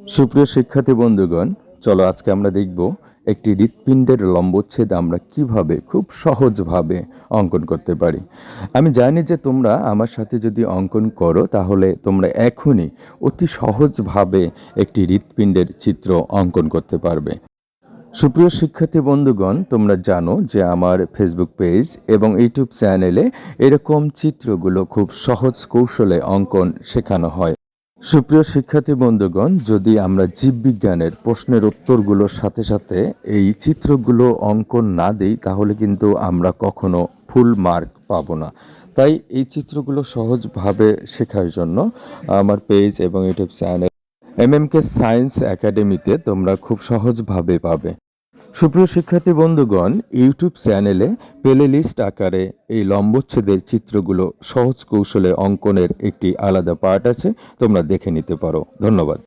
সুপ্রিয় শিক্ষার্থী বন্ধুগণ, চলো আজকে আমরা দেখব একটি হৃৎপিণ্ডের লম্বচ্ছেদ আমরা কিভাবে খুব সহজভাবে অঙ্কন করতে পারি। আমি জানি যে তোমরা আমার সাথে যদি অঙ্কন করো তাহলে তোমরা এখনই অতি সহজভাবে একটি হৃৎপিণ্ডের চিত্র অঙ্কন করতে পারবে। সুপ্রিয় শিক্ষার্থী বন্ধুগণ, তোমরা জানো যে আমার ফেসবুক পেজ এবং ইউটিউব চ্যানেলে এরকম চিত্রগুলো খুব সহজ কৌশলে অঙ্কন শেখানো হয়। সুপ্রিয় শিক্ষার্থী বন্ধুগণ, যদি আমরা জীববিজ্ঞানের প্রশ্নের উত্তরগুলোর সাথে সাথে এই চিত্রগুলো অঙ্কন না দিই তাহলে কিন্তু আমরা কখনো ফুল মার্ক পাবো না। তাই এই চিত্রগুলো সহজভাবে শেখার জন্য আমার পেজ এবং ইউটিউব চ্যানেল MMK সায়েন্স একাডেমিতে তোমরা খুব সহজভাবে পাবে। সুপ্রিয় শিক্ষার্থী বন্ধুগণ, ইউটিউব চ্যানেলে প্লে লিস্ট আকারে এই লম্বচ্ছেদের চিত্রগুলো সহজ কৌশলে অঙ্কনের একটি আলাদা পার্ট আছে, তোমরা দেখে নিতে পারো। ধন্যবাদ।